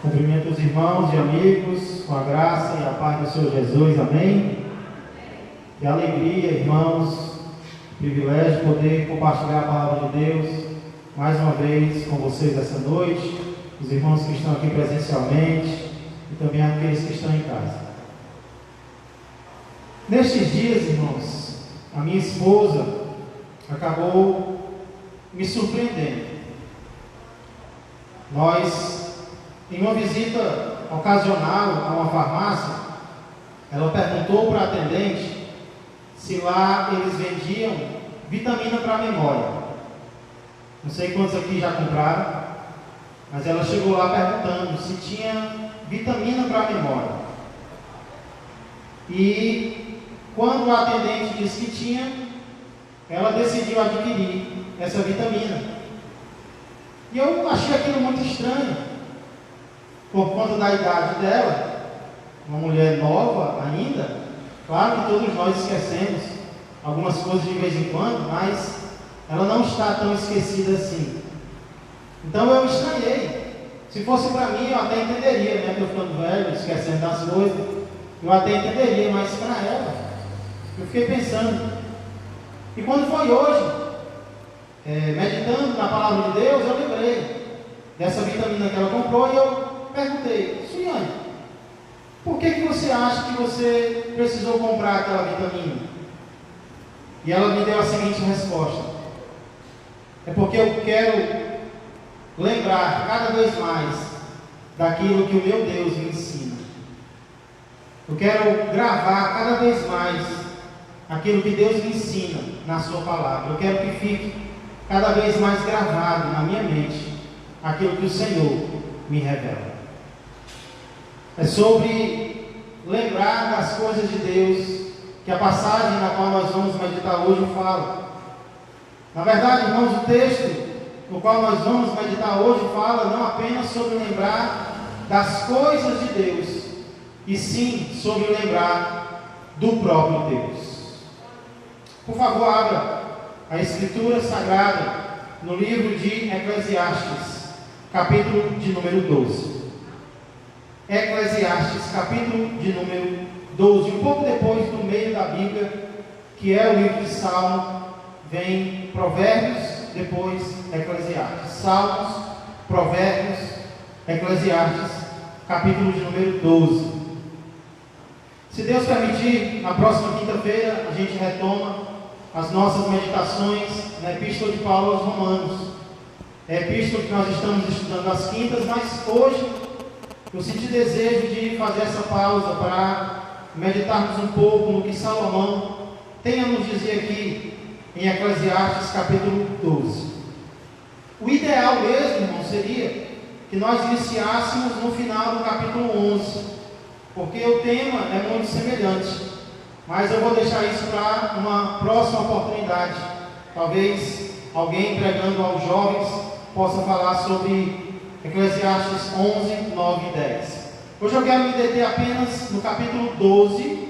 Cumprimento os irmãos e amigos com a graça e a paz do Senhor Jesus, amém? Que alegria, irmãos, privilégio poder compartilhar a palavra de Deus mais uma vez com vocês essa noite, os irmãos que estão aqui presencialmente e também aqueles que estão em casa. Nestes dias, irmãos, a minha esposa acabou me surpreendendo. Nós, em uma visita ocasional a uma farmácia, ela perguntou para a atendente se lá eles vendiam vitamina para a memória. Não sei quantos aqui já compraram, mas ela chegou lá perguntando se tinha vitamina para a memória. E quando a atendente disse que tinha, ela decidiu adquirir essa vitamina. E eu achei aquilo muito estranho, por conta da idade dela, uma mulher nova ainda. Claro que todos nós esquecemos algumas coisas de vez em quando, mas ela não está tão esquecida assim. Então eu estranhei. Se fosse para mim, eu até entenderia, né? Estou ficando velho, esquecendo das coisas, eu até entenderia, mas para ela, eu fiquei pensando. E quando foi hoje, meditando na palavra de Deus, eu lembrei dessa vitamina que ela comprou e eu perguntei: Suiane, por que você acha que você precisou comprar aquela vitamina? E ela me deu a seguinte resposta: é porque eu quero lembrar cada vez mais daquilo que o meu Deus me ensina. Eu quero gravar cada vez mais aquilo que Deus me ensina na sua palavra. Eu quero que fique cada vez mais gravado na minha mente aquilo que o Senhor me revela. É sobre lembrar das coisas de Deus que a passagem na qual nós vamos meditar hoje fala. Na verdade, irmãos, o texto no qual nós vamos meditar hoje fala não apenas sobre lembrar das coisas de Deus, e sim sobre lembrar do próprio Deus. Por favor, abra a Escritura Sagrada no livro de Eclesiastes, capítulo de número 12. Eclesiastes, capítulo de número 12, um pouco depois do meio da Bíblia, que é o livro de Salmo, vem Provérbios, depois Eclesiastes. Salmos, Provérbios, Eclesiastes, capítulo de número 12. Se Deus permitir, na próxima quinta-feira a gente retoma as nossas meditações na Epístola de Paulo aos Romanos. É a epístola que nós estamos estudando às quintas, mas hoje eu senti desejo de fazer essa pausa para meditarmos um pouco no que Salomão tem a nos dizer aqui em Eclesiastes capítulo 12. O ideal mesmo, irmão, seria que nós iniciássemos no final do capítulo 11, porque o tema é muito semelhante, mas eu vou deixar isso para uma próxima oportunidade. Talvez alguém pregando aos jovens possa falar sobre Eclesiastes 11, 9 e 10. Hoje eu quero me deter apenas no capítulo 12,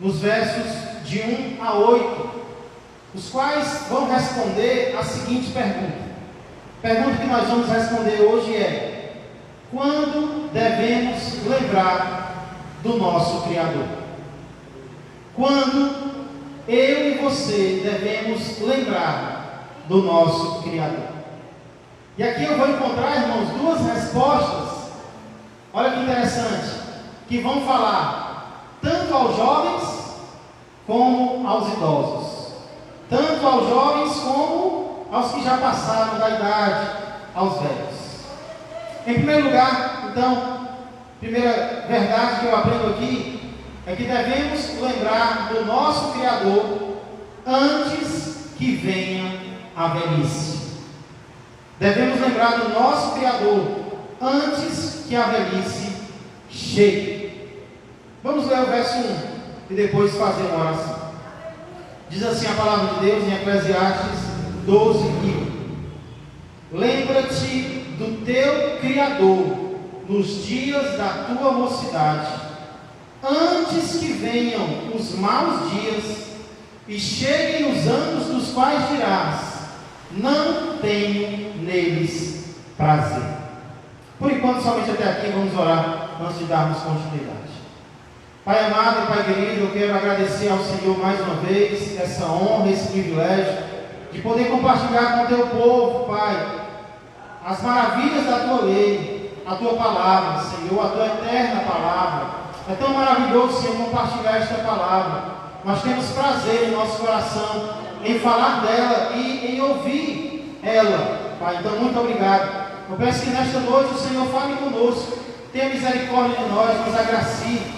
nos versos de 1 a 8, os quais vão responder a seguinte pergunta. A pergunta que nós vamos responder hoje é: quando devemos lembrar do nosso Criador? Quando eu e você devemos lembrar do nosso Criador? E aqui eu vou encontrar, irmãos, duas respostas, olha que interessante, que vão falar tanto aos jovens como aos idosos, tanto aos jovens como aos que já passaram da idade, aos velhos. Em primeiro lugar, então, primeira verdade que eu aprendo aqui é que devemos lembrar do nosso Criador antes que venha a velhice. Devemos lembrar do nosso Criador antes que a velhice chegue. Vamos ler o verso 1 e depois fazer uma oração. Diz assim a palavra de Deus em Eclesiastes 12, 1. Lembra-te do teu Criador nos dias da tua mocidade, antes que venham os maus dias e cheguem os anos dos quais dirás: não tenho neles prazer. Por enquanto, somente até aqui, vamos orar antes de darmos continuidade. Pai amado e Pai querido, eu quero agradecer ao Senhor mais uma vez essa honra, esse privilégio de poder compartilhar com o Teu povo, Pai, as maravilhas da Tua lei, a Tua palavra, Senhor, a Tua eterna palavra. É tão maravilhoso, Senhor, compartilhar esta palavra. Nós temos prazer em nosso coração em falar dela e em ouvir ela, Pai. Então, muito obrigado. Eu peço que nesta noite o Senhor fale conosco, tenha misericórdia de nós, nos agracie.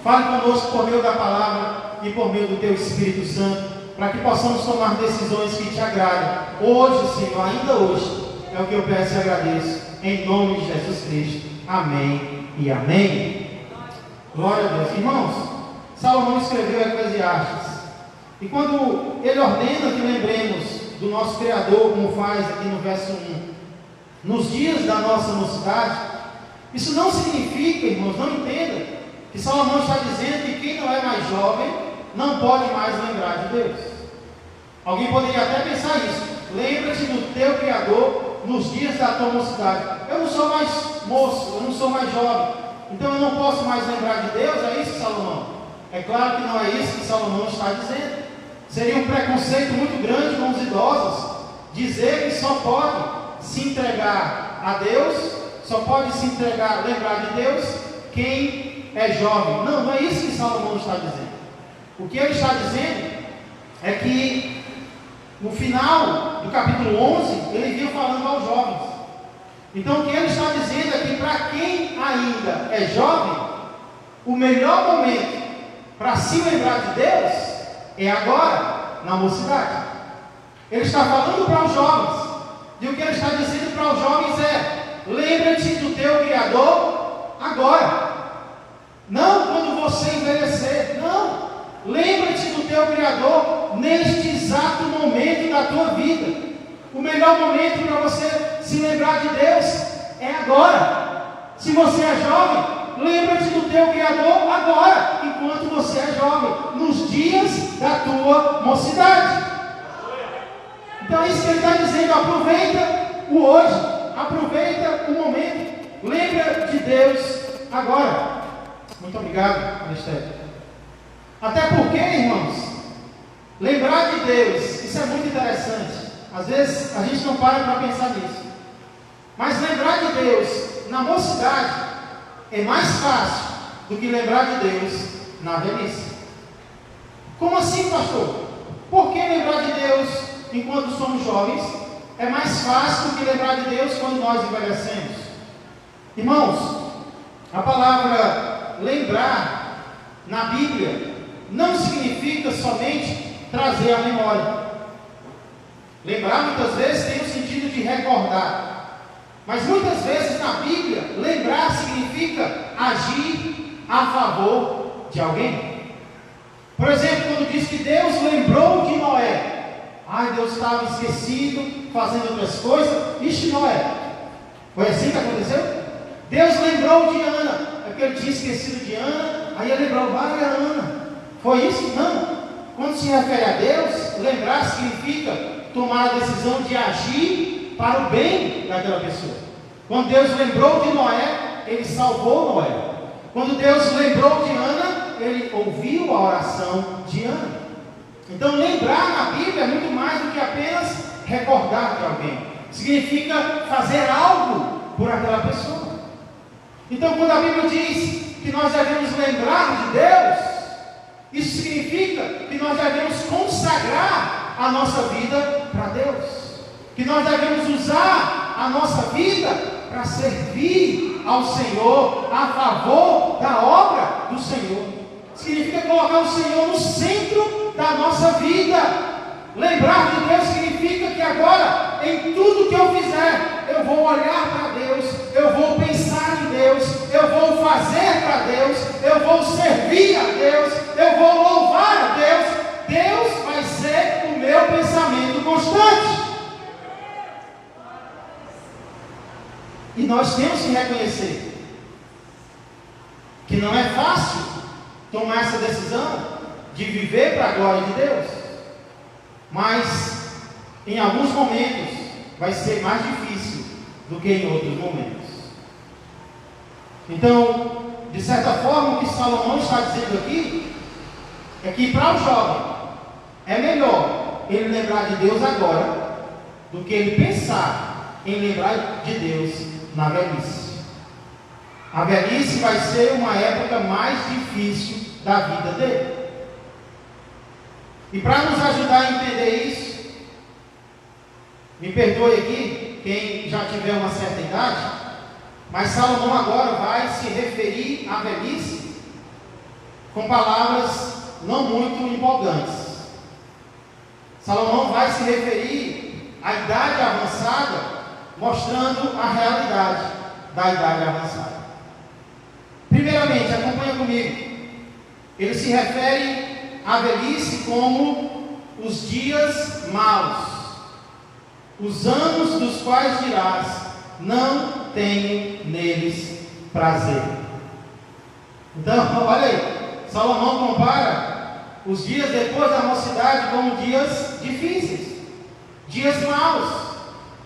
Fale conosco por meio da palavra e por meio do Teu Espírito Santo, para que possamos tomar decisões que Te agradem. Hoje, Senhor, ainda hoje, é o que eu peço e agradeço, em nome de Jesus Cristo. Amém e amém. Glória a Deus. Irmãos, Salomão escreveu Eclesiastes, e quando ele ordena que lembremos do nosso Criador, como faz aqui no verso 1, nos dias da nossa mocidade, isso não significa, irmãos, não entenda, que Salomão está dizendo que quem não é mais jovem não pode mais lembrar de Deus. Alguém poderia até pensar isso. Lembra-te do teu Criador nos dias da tua mocidade. Eu não sou mais moço, eu não sou mais jovem, então eu não posso mais lembrar de Deus. É isso, Salomão? É claro que não é isso que Salomão está dizendo. Seria um preconceito muito grande com os idosos dizer que só pode se entregar a Deus, só pode se entregar, lembrar de Deus quem é jovem. Não, não é isso que Salomão está dizendo. O que ele está dizendo é que no final do capítulo 11, ele vinha falando aos jovens. Então o que ele está dizendo é que para quem ainda é jovem, o melhor momento para se lembrar de Deus é agora, na mocidade. Ele está falando para os jovens, e o que ele está dizendo para os jovens é: lembra-te do teu Criador agora, não quando você envelhecer, não. Lembra-te do teu Criador neste exato momento da tua vida. O melhor momento para você se lembrar de Deus é agora. Se você é jovem, lembra-te do teu Criador agora, enquanto você é jovem, nos dias da tua mocidade. Então é isso que ele está dizendo. Aproveita o hoje, aproveita o momento, lembra de Deus agora. Muito obrigado, Anastasia. Até porque, irmãos, lembrar de Deus, isso é muito interessante. Às vezes a gente não para pensar nisso, mas lembrar de Deus na mocidade é mais fácil do que lembrar de Deus na velhice. Como assim, pastor? Por que lembrar de Deus enquanto somos jovens é mais fácil do que lembrar de Deus quando nós envelhecemos? Irmãos, a palavra lembrar na Bíblia não significa somente trazer a memória. Lembrar muitas vezes tem o sentido de recordar, mas muitas vezes na Bíblia lembrar significa agir a favor de alguém. Por exemplo, quando diz que Deus lembrou de Noé, Deus estava esquecido, fazendo outras coisas. Ixi, Noé, foi assim que aconteceu? Deus lembrou de Ana, é porque ele tinha esquecido de Ana, aí ele lembrou, vai a Ana. Foi isso? Não. Quando se refere a Deus, lembrar significa tomar a decisão de agir para o bem daquela pessoa. Quando Deus lembrou de Noé, Ele salvou Noé. Quando Deus lembrou de Ana, Ele ouviu a oração de Ana. Então lembrar na Bíblia é muito mais do que apenas recordar de alguém. Significa fazer algo por aquela pessoa. Então quando a Bíblia diz que nós devemos lembrar de Deus, isso significa que nós devemos consagrar a nossa vida para Deus, que nós devemos usar a nossa vida para servir ao Senhor, a favor da obra do Senhor. Significa colocar o Senhor no centro da nossa vida. Lembrar de Deus significa que agora, em tudo que eu fizer, eu vou olhar para Deus, eu vou pensar em Deus, eu vou fazer para Deus, eu vou servir a Deus, eu vou louvar a Deus. Deus vai ser o meu pensamento constante. E nós temos que reconhecer que não é fácil tomar essa decisão de viver para a glória de Deus, mas em alguns momentos vai ser mais difícil do que em outros momentos. Então, de certa forma, o que Salomão está dizendo aqui é que para o jovem é melhor ele lembrar de Deus agora do que ele pensar em lembrar de Deus na velhice. A velhice vai ser uma época mais difícil da vida dele. E para nos ajudar a entender isso, me perdoe aqui, quem já tiver uma certa idade, mas Salomão agora vai se referir à velhice com palavras não muito empolgantes. Salomão vai se referir à idade avançada, mostrando a realidade da idade avançada. Primeiramente, acompanha comigo. Ele se refere à velhice como os dias maus, os anos dos quais dirás, não tenho neles prazer. Então, olha aí, Salomão compara os dias depois da mocidade como dias difíceis, dias maus,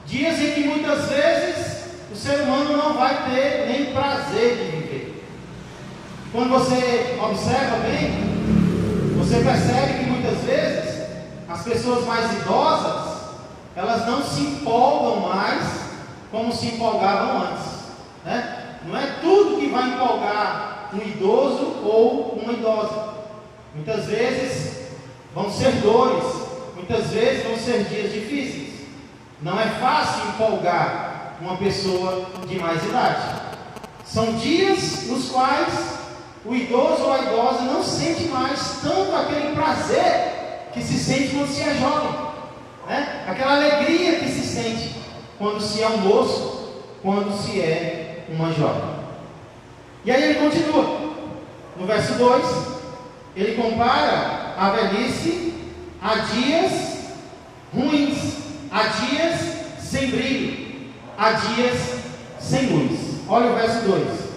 dias em que muitas vezes o ser humano não vai ter nem prazer de viver. Quando você observa bem, você percebe que muitas vezes as pessoas mais idosas, elas não se empolgam mais como se empolgavam antes, né? Não é tudo que vai empolgar um idoso ou uma idosa. Muitas vezes vão ser dores, muitas vezes vão ser dias difíceis. Não é fácil empolgar uma pessoa de mais idade. São dias nos quais o idoso ou a idosa não sente mais tanto aquele prazer que se sente quando se é jovem, né? Aquela alegria que se sente quando se é um moço, quando se é uma jovem. E aí ele continua, no verso 2, ele compara a velhice a dias ruins, a dias sem brilho, a dias sem luz. Olha o verso 2.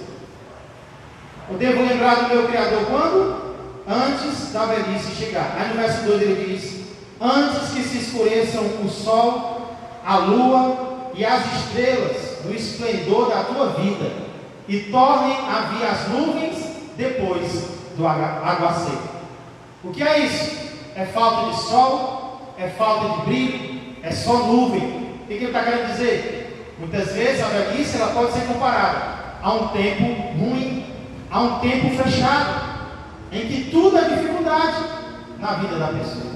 Eu devo lembrar do meu Criador quando? Antes da velhice chegar. Aí no verso 2 ele diz: antes que se escureçam o sol, a lua e as estrelas do esplendor da tua vida, e tornem a vir as nuvens depois do aguaceiro. O que é isso? É falta de sol? É falta de brilho? É só nuvem? O que ele está querendo dizer? Muitas vezes a velhice ela pode ser comparada a um tempo ruim, a um tempo fechado, em que tudo é dificuldade na vida da pessoa.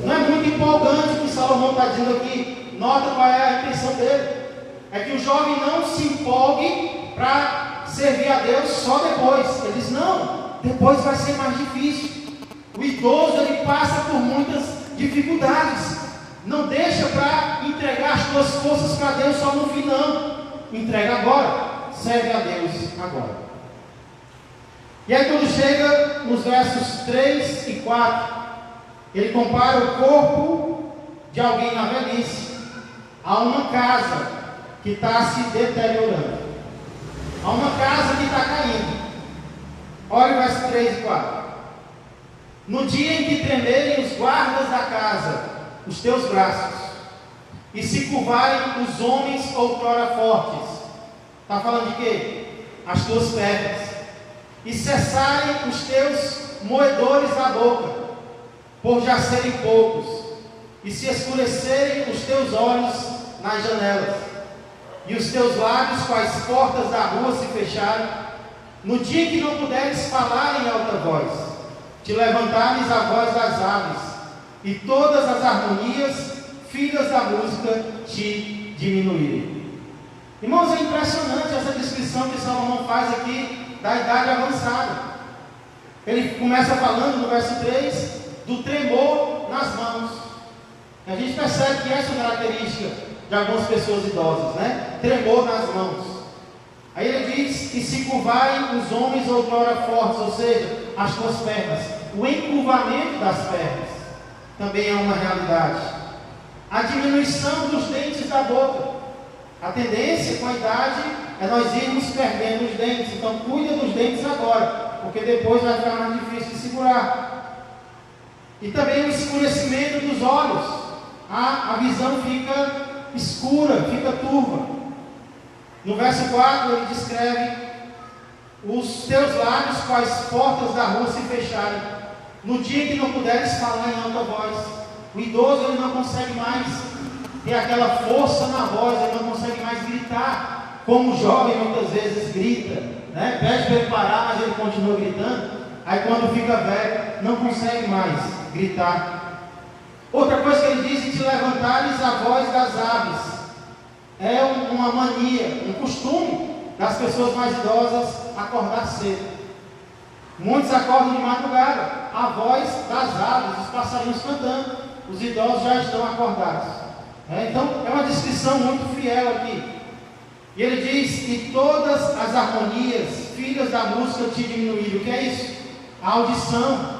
Não é muito empolgante o que Salomão está dizendo aqui. Nota qual é a intenção dele. É que o jovem não se empolgue para servir a Deus só depois. Ele diz, não, depois vai ser mais difícil. O idoso ele passa por muitas dificuldades. Não deixa para entregar as tuas forças para Deus só no fim, não. Entrega agora. Serve a Deus agora. E aí quando chega nos versos 3 e 4, ele compara o corpo de alguém na velhice a uma casa que está se deteriorando, a uma casa que está caindo. Olha o verso 3 e 4. No dia em que tremerem os guardas da casa, os teus braços, e se curvarem os homens outrora fortes. Está falando de quê? As tuas pernas. E cessarem os teus moedores da boca, por já serem poucos, e se escurecerem os teus olhos nas janelas, e os teus lábios com as portas da rua se fecharem, no dia em que não puderes falar em alta voz, te levantares a voz das aves, e todas as harmonias, filhas da música, te diminuírem. Irmãos, é impressionante essa descrição que Salomão faz aqui da idade avançada. Ele começa falando no verso 3 do tremor nas mãos. A gente percebe que essa é uma característica de algumas pessoas idosas, né? Tremor nas mãos. Aí ele diz que se curvarem os homens outrora fortes, ou seja, as tuas pernas. O encurvamento das pernas também é uma realidade. A diminuição dos dentes da boca. A tendência com a idade é nós irmos perdendo os dentes. Então cuida dos dentes agora, porque depois vai ficar mais difícil de segurar. E também o escurecimento dos olhos. A visão fica escura, fica turva. No verso 4 ele descreve: os teus lábios, quais portas da rua se fecharem, no dia que não puderes falar em alta voz. O idoso ele não consegue mais ter aquela força na voz, ele não consegue mais gritar, como o jovem muitas vezes grita, né? Pede para ele parar, mas ele continua gritando. Aí quando fica velho, não consegue mais gritar. Outra coisa que ele diz: e te levantares a voz das aves. É uma mania, um costume das pessoas mais idosas acordar cedo. Muitos acordam de madrugada, a voz das aves, os passarinhos cantando, os idosos já estão acordados. Então é uma descrição muito fiel aqui. E ele diz que todas as harmonias, filhas da música, te diminuíram. O que é isso? A audição.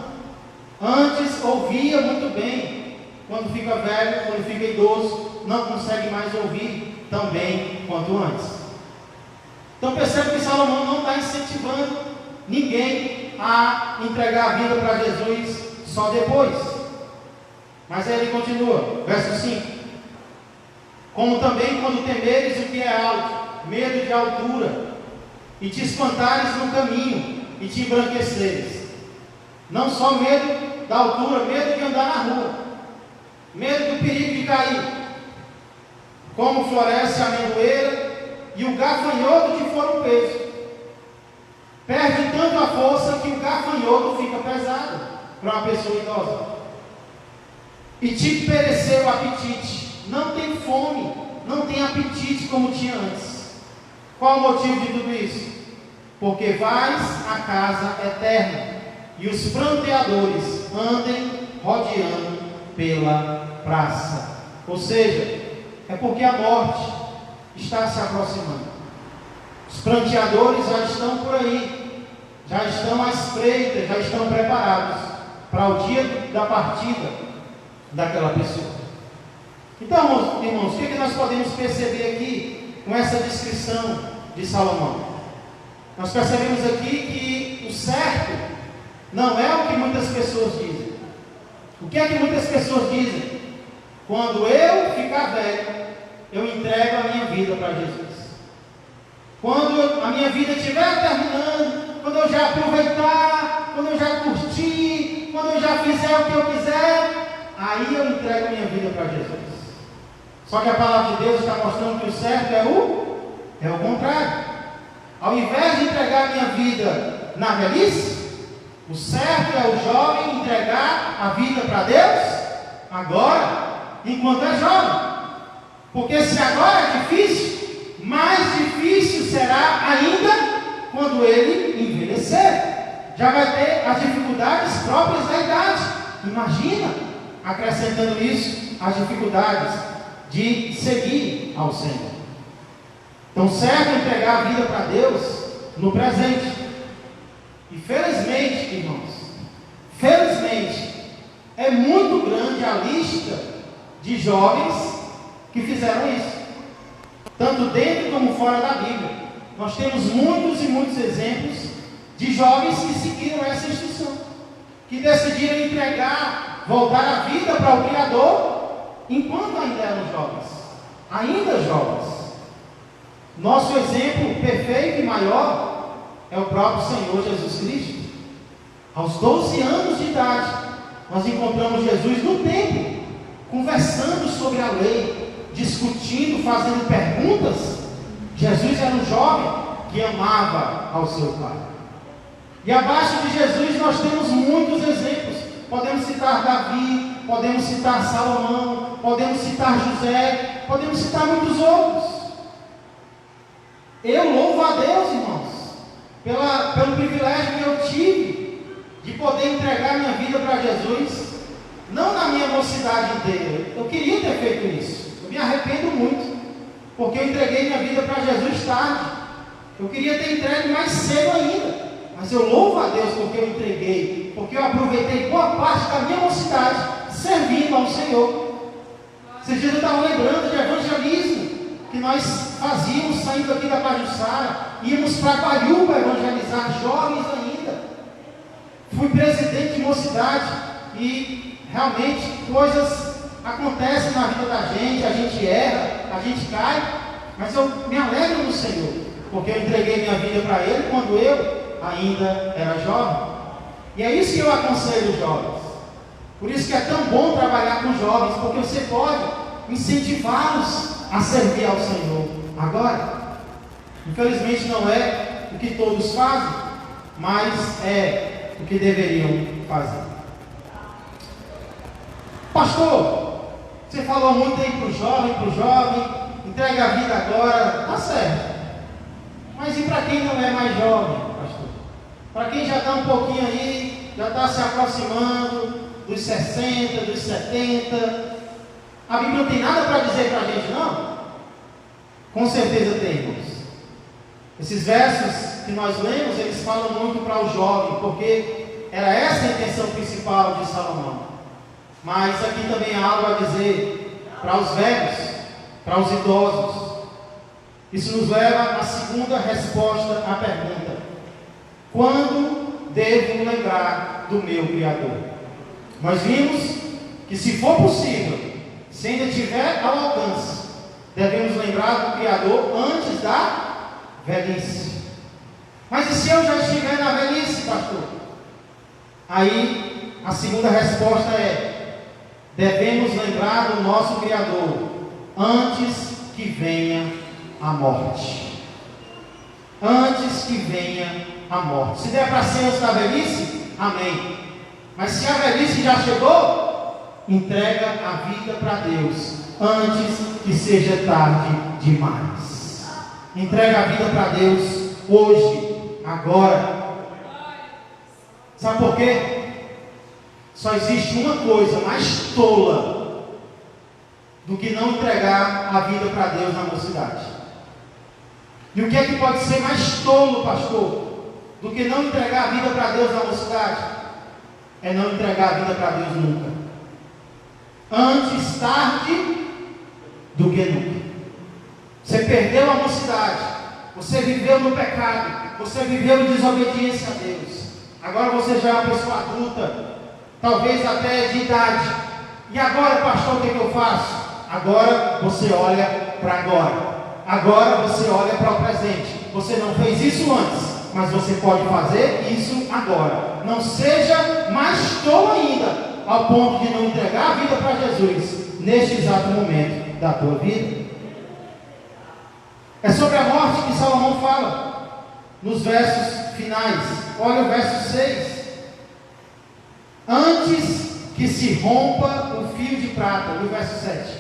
Antes ouvia muito bem, quando fica velho, quando fica idoso, não consegue mais ouvir tão bem quanto antes. Então percebe que Salomão não está incentivando ninguém a entregar a vida para Jesus só depois. Mas aí ele continua, verso 5: como também quando temeres o que é alto, medo de altura, e te espantares no caminho, e te embranqueceres. Não só medo da altura, medo de andar na rua, medo do perigo de cair. Como floresce a amendoeira e o gafanhoto te for um peso. Perde tanto a força que o gafanhoto fica pesado para uma pessoa idosa. E te pereceu o apetite. Não tem fome, não tem apetite como tinha antes. Qual o motivo de tudo isso? Porque vais à casa eterna, e os pranteadores andem rodeando pela praça. Ou seja, é porque a morte está se aproximando. Os pranteadores já estão por aí, já estão à espreita, já estão preparados para o dia da partida daquela pessoa. Então, irmãos, o que nós podemos perceber aqui com essa descrição de Salomão? Nós percebemos aqui que o certo não é o que muitas pessoas dizem. O que é que muitas pessoas dizem? Quando eu ficar velho, eu entrego a minha vida para Jesus. Quando a minha vida estiver terminando, quando eu já aproveitar, quando eu já curtir, quando eu já fizer o que eu quiser, aí eu entrego a minha vida para Jesus. Só que a palavra de Deus está mostrando que o certo é o contrário. Ao invés de entregar a minha vida na velhice, o certo é o jovem entregar a vida para Deus agora, enquanto é jovem. Porque se agora é difícil, mais difícil será ainda quando ele envelhecer. Já vai ter as dificuldades próprias da idade. Imagina, acrescentando isso, as dificuldades de seguir ao Senhor. Então, certo é entregar a vida para Deus no presente. E felizmente, irmãos, felizmente, é muito grande a lista de jovens que fizeram isso, tanto dentro como fora da Bíblia. Nós temos muitos e muitos exemplos de jovens que seguiram essa instrução, que decidiram entregar, voltar a vida para o Criador, enquanto ainda eram jovens. Nosso exemplo perfeito e maior é o próprio Senhor Jesus Cristo. Aos 12 anos de idade, nós encontramos Jesus no templo, conversando sobre a lei, discutindo, fazendo perguntas. Jesus era um jovem que amava ao seu Pai. E abaixo de Jesus nós temos muitos exemplos. Podemos citar Davi, podemos citar Salomão, podemos citar José, podemos citar muitos outros. Eu louvo a Deus, irmãos, pelo privilégio que eu tive de poder entregar minha vida para Jesus, não na minha mocidade inteira. Eu queria ter feito isso. Eu me arrependo muito, porque eu entreguei minha vida para Jesus tarde. Eu queria ter entregue mais cedo ainda, mas eu louvo a Deus porque eu entreguei, porque eu aproveitei boa parte da minha mocidade servindo ao Senhor. Esses dias eu estava lembrando de evangelismo que nós fazíamos saindo aqui da Pajuçara, íamos para Guaiúba evangelizar, jovens ainda. Fui presidente de mocidade e realmente coisas acontecem na vida da gente, a gente erra, a gente cai, mas eu me alegro no Senhor, porque eu entreguei minha vida para Ele quando eu ainda era jovem. E é isso que eu aconselho os jovens. Por isso que é tão bom trabalhar com jovens, porque você pode incentivá-los a servir ao Senhor. Agora, infelizmente não é o que todos fazem, mas é o que deveriam fazer. Pastor, você falou muito aí para o jovem, entrega a vida agora, tá certo. Mas e para quem não é mais jovem, pastor? Para quem já está um pouquinho aí, já está se aproximando dos 60, dos 70, a Bíblia não tem nada para dizer para a gente, não? Com certeza tem, irmãos. Esses versos que nós lemos, eles falam muito para o jovem, porque era essa a intenção principal de Salomão. Mas aqui também há algo a dizer para os velhos, para os idosos. Isso nos leva à segunda resposta à pergunta: quando devo lembrar do meu Criador? Nós vimos que, se for possível, se ainda estiver ao alcance, devemos lembrar do Criador antes da velhice. Mas e se eu já estiver na velhice, pastor? Aí a segunda resposta é: devemos lembrar do nosso Criador antes que venha a morte. Antes que venha a morte. Se der para ser antes da velhice, amém. Mas se a velhice já chegou, entrega a vida para Deus antes que seja tarde demais. Entrega a vida para Deus hoje, agora. Sabe por quê? Só existe uma coisa mais tola do que não entregar a vida para Deus na mocidade. E o que é que pode ser mais tolo, pastor, do que não entregar a vida para Deus na mocidade? É não entregar a vida para Deus nunca. Antes tarde do que nunca. Você perdeu a mocidade, você viveu no pecado, você viveu em desobediência a Deus. Agora você já é uma pessoa adulta, talvez até de idade. E agora, pastor, o que eu faço? Agora você olha para agora. Agora você olha para o presente. Você não fez isso antes, mas você pode fazer isso agora. Não seja mais tolo ainda, ao ponto de não entregar a vida para Jesus neste exato momento da tua vida. É sobre a morte que Salomão fala nos versos finais. Olha o verso 6. Antes que se rompa o fio de prata, no verso 7,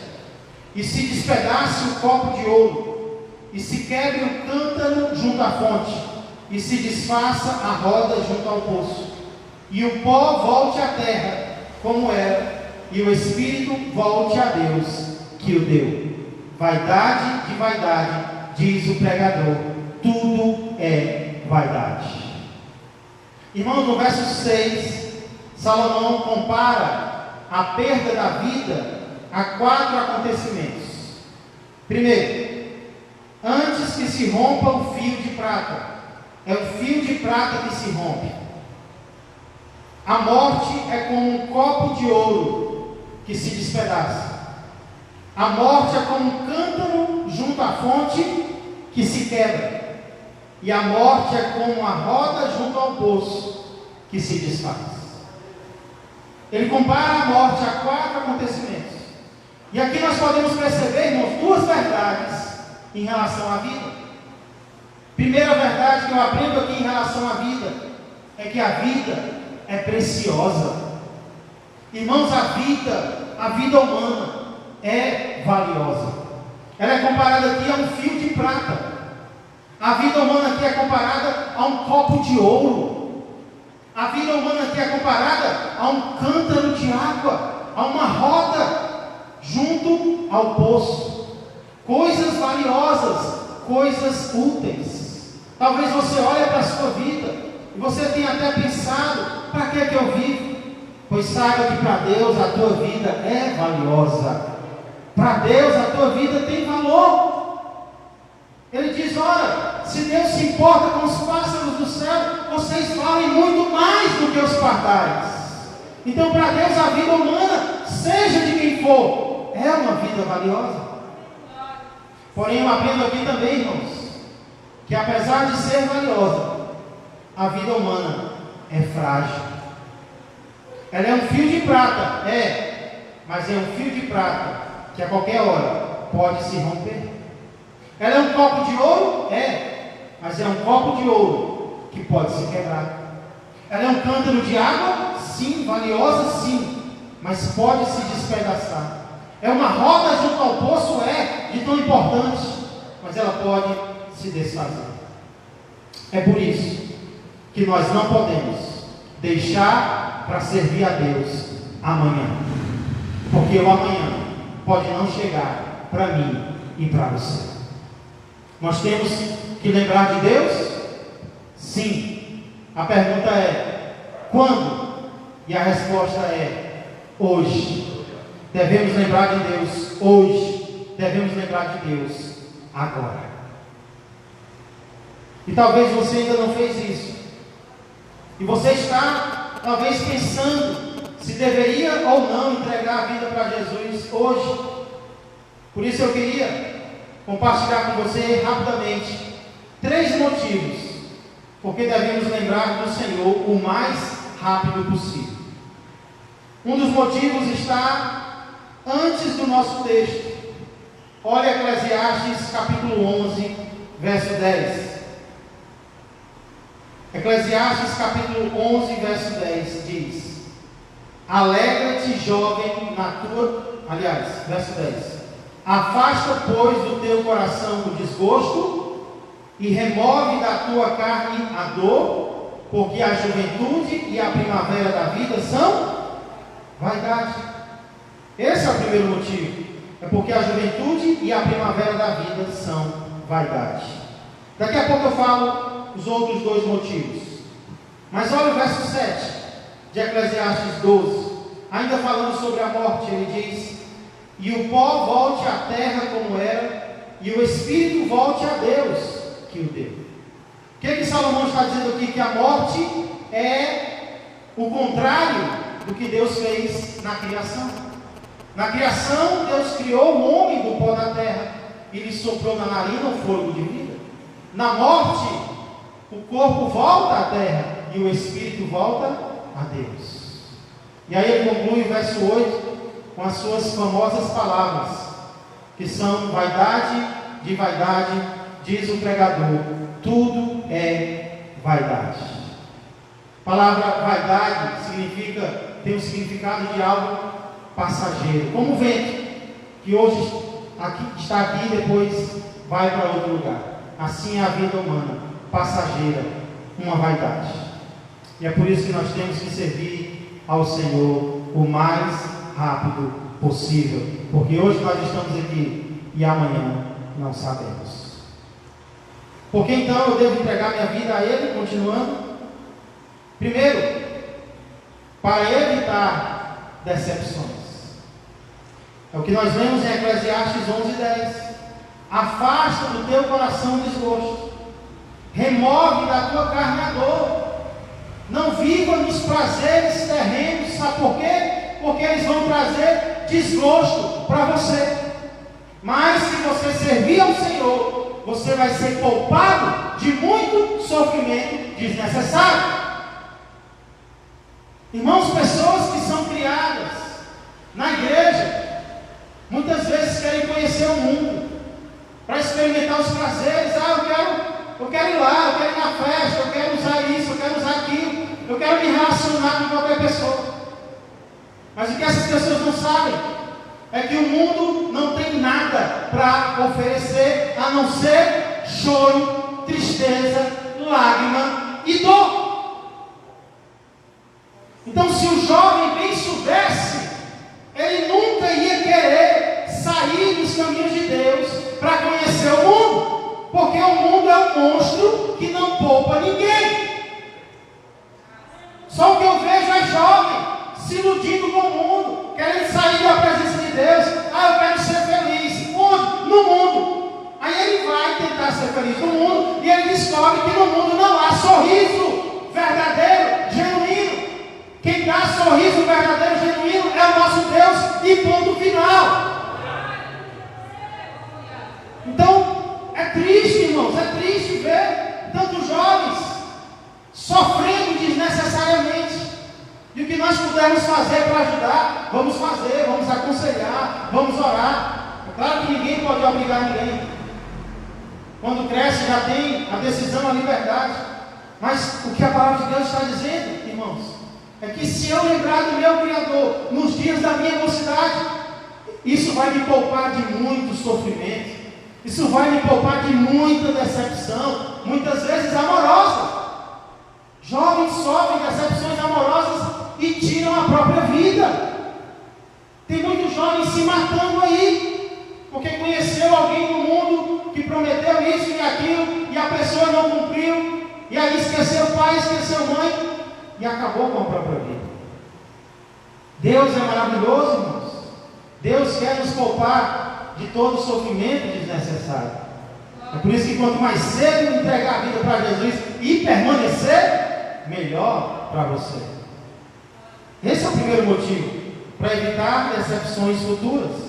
e se despedace o copo de ouro, e se quebre o cântaro junto à fonte, e se desfaça a roda junto ao poço, e o pó volte à terra como era, e o espírito volte a Deus que o deu. Vaidade de vaidade, diz o pregador, tudo é vaidade. Irmãos, no verso 6, Salomão compara a perda da vida a 4 acontecimentos. Primeiro, antes que se rompa o fio de prata. É o fio de prata que se rompe. A morte é como um copo de ouro que se despedaça. A morte é como um cântaro junto à fonte que se quebra. E a morte é como uma roda junto ao poço que se desfaz. Ele compara a morte a 4 acontecimentos. E aqui nós podemos perceber, irmãos, 2 verdades em relação à vida. Primeira verdade que eu aprendo aqui em relação à vida é que a vida é preciosa. Irmãos, a vida humana é valiosa. Ela é comparada aqui a um fio de prata. A vida humana aqui é comparada a um copo de ouro. A vida humana aqui é comparada a um cântaro de água, a uma roda junto ao poço. Coisas valiosas, coisas úteis. Talvez você olhe para a sua vida e você tenha até pensado: para que eu vivo? Pois saiba que para Deus a tua vida é valiosa. Para Deus a tua vida tem valor. Ele diz: ora, se Deus se importa com os pássaros do céu, vocês valem muito mais do que os pardais. Então, para Deus, a vida humana, seja de quem for, é uma vida valiosa. Porém, eu aprendo aqui também, irmãos, que apesar de ser valiosa, a vida humana é frágil. Ela é um fio de prata, mas é um fio de prata que a qualquer hora pode se romper. Ela é um copo de ouro, mas é um copo de ouro que pode se quebrar. Ela é um cântaro de água, sim, valiosa, sim, mas pode se despedaçar. É uma roda junto ao poço, de tão importante, mas ela pode se desfazer. É por isso que nós não podemos deixar para servir a Deus amanhã, porque o amanhã pode não chegar para mim e para você. Nós temos que lembrar de Deus? Sim. A pergunta é: quando? E a resposta é: hoje. Devemos lembrar de Deus hoje. Devemos lembrar de Deus agora. E talvez você ainda não fez isso. E você está, talvez, pensando se deveria ou não entregar a vida para Jesus hoje. Por isso eu queria compartilhar com você rapidamente 3 motivos porque devemos lembrar do Senhor o mais rápido possível. Um dos motivos está antes do nosso texto. Olha Eclesiastes capítulo 11, verso 10. Eclesiastes capítulo 11, verso 10 diz: alegra-te, jovem, verso 10. Afasta, pois, do teu coração o desgosto e remove da tua carne a dor, porque a juventude e a primavera da vida são vaidade. Esse é o primeiro motivo. É porque a juventude e a primavera da vida são vaidade. Daqui a pouco eu falo os outros 2 motivos. Mas olha o verso 7 de Eclesiastes 12. Ainda falando sobre a morte, ele diz: e o pó volte à terra como era, e o espírito volte a Deus que o deu. O que Salomão está dizendo aqui? Que a morte é o contrário do que Deus fez na criação. Na criação, Deus criou o homem do pó da terra e lhe soprou na narina o fôlego de vida. Na morte, o corpo volta à terra e o espírito volta a Deus. E aí ele conclui o verso 8 com as suas famosas palavras, que são: vaidade de vaidade, diz o pregador, tudo é vaidade. A palavra vaidade tem o significado de algo passageiro, como o vento, que hoje está aqui e depois vai para outro lugar. Assim é a vida humana, passageira, uma vaidade. E é por isso que nós temos que servir ao Senhor o mais rápido possível, porque hoje nós estamos aqui e amanhã não sabemos. Porque então eu devo entregar minha vida a Ele? Continuando. Primeiro, para evitar decepções. É o que nós lemos em Eclesiastes 11:10. Afasta do teu coração o desgosto, remove da tua carne a dor. Não viva nos prazeres terrenos. Sabe por quê? Porque eles vão trazer desgosto para você. Mas se você servir ao Senhor, você vai ser poupado de muito sofrimento desnecessário. Irmãos, pessoas que são criadas na igreja muitas vezes querem conhecer o mundo para experimentar os prazeres. Eu quero ir lá, eu quero ir na festa, eu quero usar isso, eu quero usar aquilo, eu quero me relacionar com qualquer pessoa. Mas o que essas pessoas não sabem é que o mundo não tem nada para oferecer a não ser choro, tristeza, lágrima e dor. Então, se o jovem bem soubesse, ele nunca ia querer sair dos caminhos de Deus para conhecer o mundo, porque o mundo é um monstro que não poupa ninguém. Só o que eu vejo é jovem se iludindo com o mundo, querendo sair da presença de Deus. Eu quero ser feliz. Onde? No mundo. Aí ele vai tentar ser feliz no mundo e ele descobre que no mundo não há sorriso verdadeiro, genuíno. Quem dá sorriso verdadeiro, genuíno é o nosso Deus, e ponto final. Então, é triste, irmãos, é triste ver tantos jovens sofrendo desnecessariamente. E o que nós pudermos fazer para ajudar, vamos fazer, vamos aconselhar, vamos orar. É claro que ninguém pode obrigar ninguém. Quando cresce já tem a decisão, a liberdade. Mas o que a palavra de Deus está dizendo, irmãos, é que se eu lembrar do meu Criador nos dias da minha mocidade, isso vai me poupar de muito sofrimento. Isso vai me poupar de muita decepção, muitas vezes amorosa. Jovens sofrem decepções amorosas e tiram a própria vida. Tem muitos jovens se matando aí, porque conheceu alguém no mundo que prometeu isso e aquilo, e a pessoa não cumpriu, e aí esqueceu o pai, esqueceu a mãe, e acabou com a própria vida. Deus é maravilhoso, irmãos. Deus quer nos poupar de todo sofrimento desnecessário. É por isso que quanto mais cedo entregar a vida para Jesus e permanecer, melhor para você. Esse é o primeiro motivo, para evitar decepções futuras.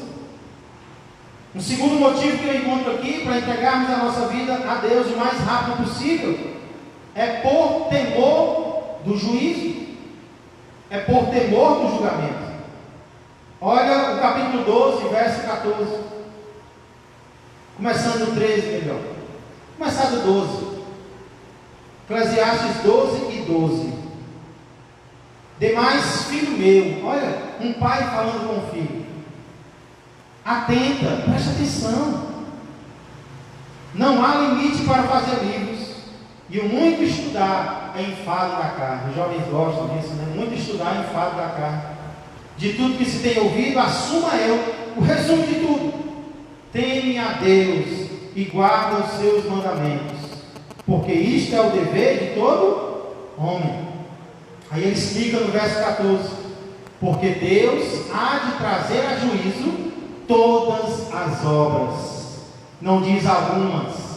Um segundo motivo que eu encontro aqui, para entregarmos a nossa vida a Deus o mais rápido possível, é por temor do juízo, é por temor do julgamento. Olha o capítulo 12, verso 14, começando do 13 melhor, começar do 12, Eclesiastes 12 e 12. Demais, filho meu, olha, um pai falando com o filho, atenta, presta atenção, não há limite para fazer livros, e o muito estudar é enfado da carne. Os jovens gostam disso, né? Muito estudar é enfado da carne. De tudo que se tem ouvido, assuma eu o resumo de tudo. Teme a Deus e guarda os seus mandamentos, porque isto é o dever de todo homem. Aí ele explica no verso 14: porque Deus há de trazer a juízo todas as obras, não diz algumas.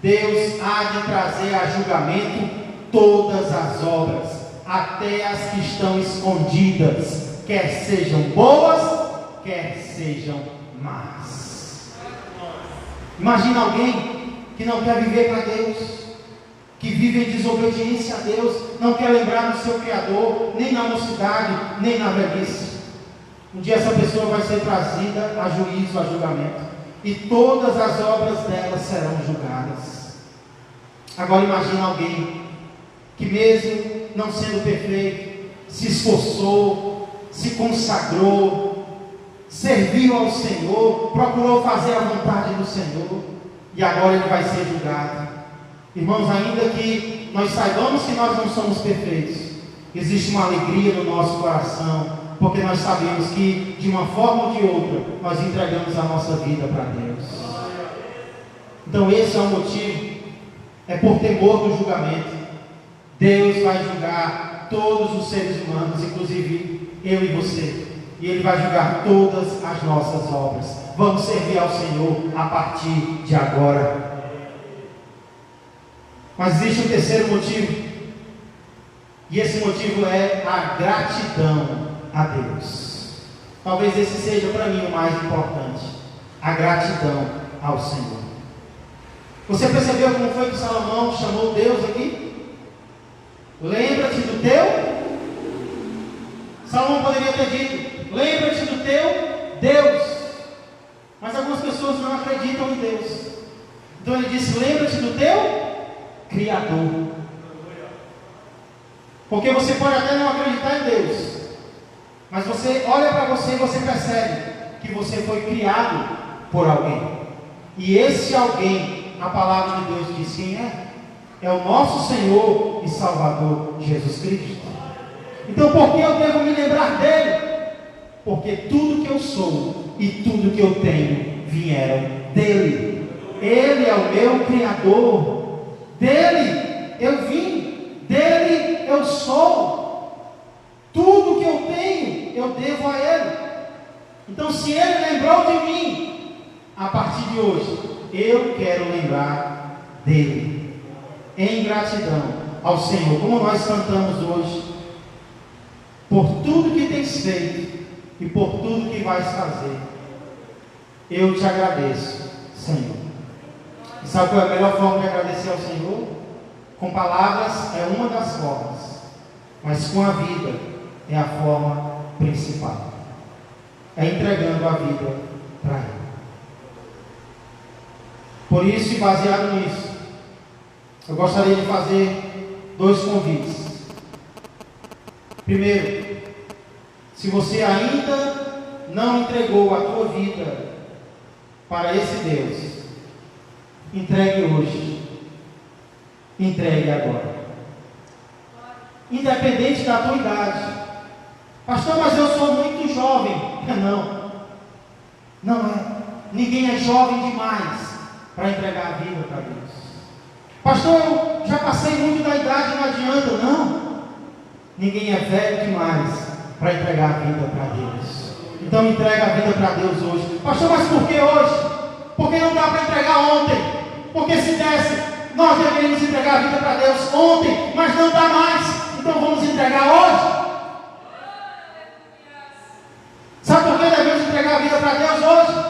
Deus há de trazer a julgamento todas as obras, até as que estão escondidas, quer sejam boas, quer sejam más. Imagina alguém que não quer viver para Deus, que vive em desobediência a Deus, não quer lembrar do seu Criador, nem na mocidade, nem na velhice. Um dia essa pessoa vai ser trazida a juízo, a julgamento, e todas as obras dela serão julgadas. Agora imagina alguém que mesmo não sendo perfeito, se esforçou, se consagrou, serviu ao Senhor, procurou fazer a vontade do Senhor, e agora ele vai ser julgado. Irmãos, ainda que nós saibamos que nós não somos perfeitos, existe uma alegria no nosso coração, porque nós sabemos que de uma forma ou de outra nós entregamos a nossa vida para Deus. Então esse é o motivo, é por temor do julgamento. Deus vai julgar todos os seres humanos, inclusive eu e você, e Ele vai julgar todas as nossas obras. Vamos servir ao Senhor a partir de agora. Mas existe um terceiro motivo, e esse motivo é a gratidão a Deus. Talvez esse seja para mim o mais importante, a gratidão ao Senhor. Você percebeu como foi que Salomão chamou Deus aqui? Lembra-te do teu. Salomão poderia ter dito: lembra-te do teu Deus. Mas algumas pessoas não acreditam em Deus. Então ele disse: lembra-te do teu Criador. Porque você pode até não acreditar em Deus, mas você olha para você e você percebe que você foi criado por alguém. E esse alguém, a palavra de Deus diz quem é. É o nosso Senhor e Salvador Jesus Cristo. Então por que eu devo me lembrar dele? Porque tudo que eu sou e tudo que eu tenho vieram dele. Ele é o meu Criador. Dele eu vim, dele eu sou. Tudo que eu tenho eu devo a ele. Então se ele lembrou de mim, a partir de hoje eu quero lembrar dele, em gratidão ao Senhor, como nós cantamos hoje, por tudo que tens feito e por tudo que vais fazer. Eu te agradeço, Senhor. E sabe qual é a melhor forma de agradecer ao Senhor? Com palavras é uma das formas, mas com a vida é a forma principal. É entregando a vida para Ele. Por isso, e baseado nisso, eu gostaria de fazer 2 convites. Primeiro, se você ainda não entregou a tua vida para esse Deus, entregue hoje. Entregue agora. Independente da tua idade. Pastor, mas eu sou muito jovem. Não é. Ninguém é jovem demais para entregar a vida para Deus. Pastor, eu já passei muito da idade, não adianta. Não. Ninguém é velho demais para entregar a vida para Deus. Então entrega a vida para Deus hoje. Pastor, mas por que hoje? Porque não dá para entregar ontem. Porque se desse, nós deveríamos entregar a vida para Deus ontem, mas não dá mais. Então vamos entregar hoje. Sabe por que devemos entregar a vida para Deus hoje?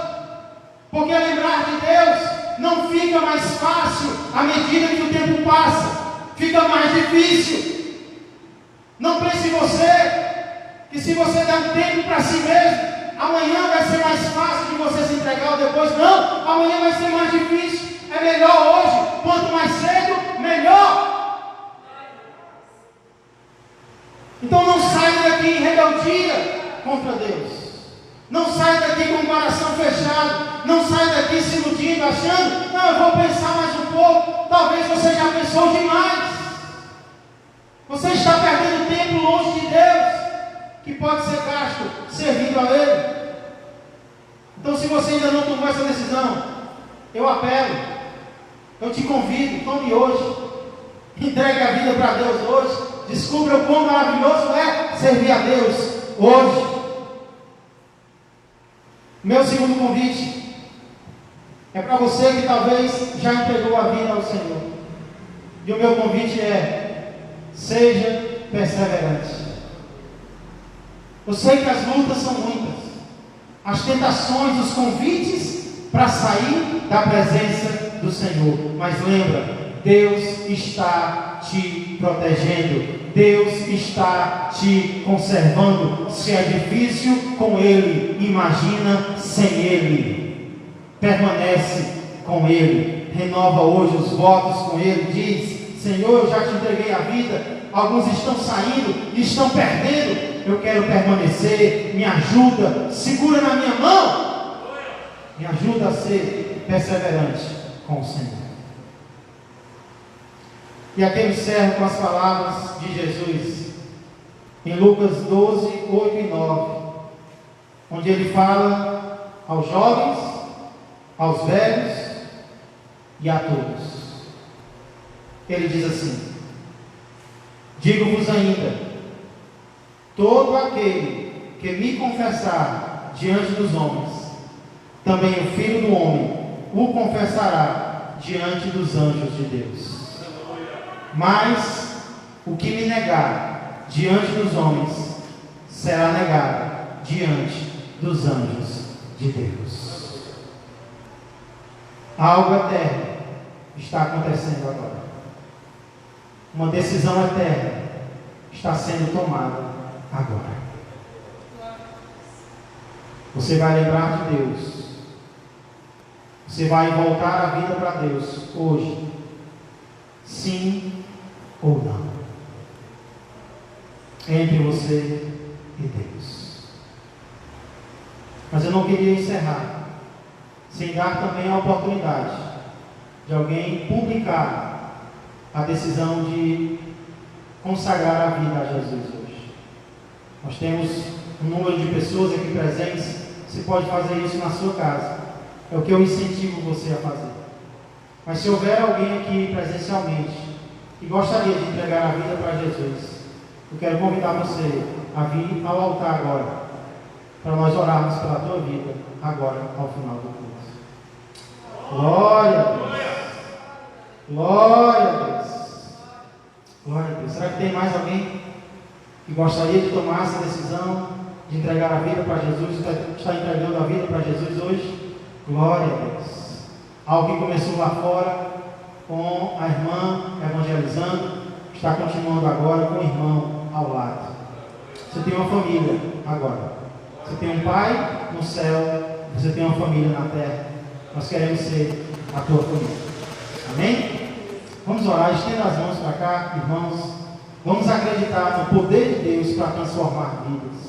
Porque lembrar de Deus não fica mais fácil à medida que o tempo passa. Fica mais difícil. Não pense em você que se você der um tempo para si mesmo, amanhã vai ser mais fácil de você se entregar ou depois. Não, amanhã vai ser mais difícil. É melhor hoje. Quanto mais cedo, melhor. Então não saia daqui em rebeldia contra Deus. Não saia daqui com o coração fechado. Não saia daqui se iludindo, achando, não, eu vou pensar mais um pouco. Talvez você já pensou demais. Você está perdendo tempo longe de Deus, que pode ser gasto servindo a Ele. Então, se você ainda não tomou essa decisão, eu apelo, eu te convido, tome hoje, entregue a vida para Deus hoje, descubra o quão maravilhoso é servir a Deus hoje. Meu segundo convite é para você que talvez já entregou a vida ao Senhor. E o meu convite é: seja perseverante. Eu sei que as lutas são muitas, as tentações, os convites para sair da presença do Senhor. Mas lembra, Deus está te protegendo, Deus está te conservando. Se é difícil com Ele, imagina sem Ele. Permanece com Ele, renova hoje os votos com Ele. Diz: Senhor, eu já te entreguei a vida. Alguns estão saindo e estão perdendo. Eu quero permanecer. Me ajuda, segura na minha mão. Me ajuda a ser perseverante com o Senhor. E aqui eu encerro com as palavras de Jesus em Lucas 12, 8 e 9, onde Ele fala aos jovens, aos velhos e a todos. Ele diz assim: digo-vos ainda, todo aquele que me confessar diante dos homens, também o Filho do Homem o confessará diante dos anjos de Deus. Mas o que me negar diante dos homens, será negado diante dos anjos de Deus. Algo eterno está acontecendo agora. Uma decisão eterna está sendo tomada agora. Você vai lembrar de Deus. Você vai voltar a vida para Deus hoje. Sim ou não? Entre você e Deus. Mas eu não queria encerrar sem dar também a oportunidade de alguém publicar a decisão de consagrar a vida a Jesus hoje. Nós temos um número de pessoas aqui presentes. Você pode fazer isso na sua casa. É o que eu incentivo você a fazer. Mas se houver alguém aqui presencialmente que gostaria de entregar a vida para Jesus, eu quero convidar você a vir ao altar agora, para nós orarmos pela tua vida agora, ao final do culto. Glória a Deus. Glória a Deus. Glória a Deus. Será que tem mais alguém que gostaria de tomar essa decisão de entregar a vida para Jesus, está entregando a vida para Jesus hoje? Glória a Deus. Algo que começou lá fora com a irmã evangelizando, está continuando agora com o irmão ao lado. Você tem uma família agora. Você tem um pai no céu, você tem uma família na terra. Nós queremos ser a tua família. Amém? Vamos orar, estenda as mãos para cá, irmãos. Vamos acreditar no poder de Deus para transformar vidas.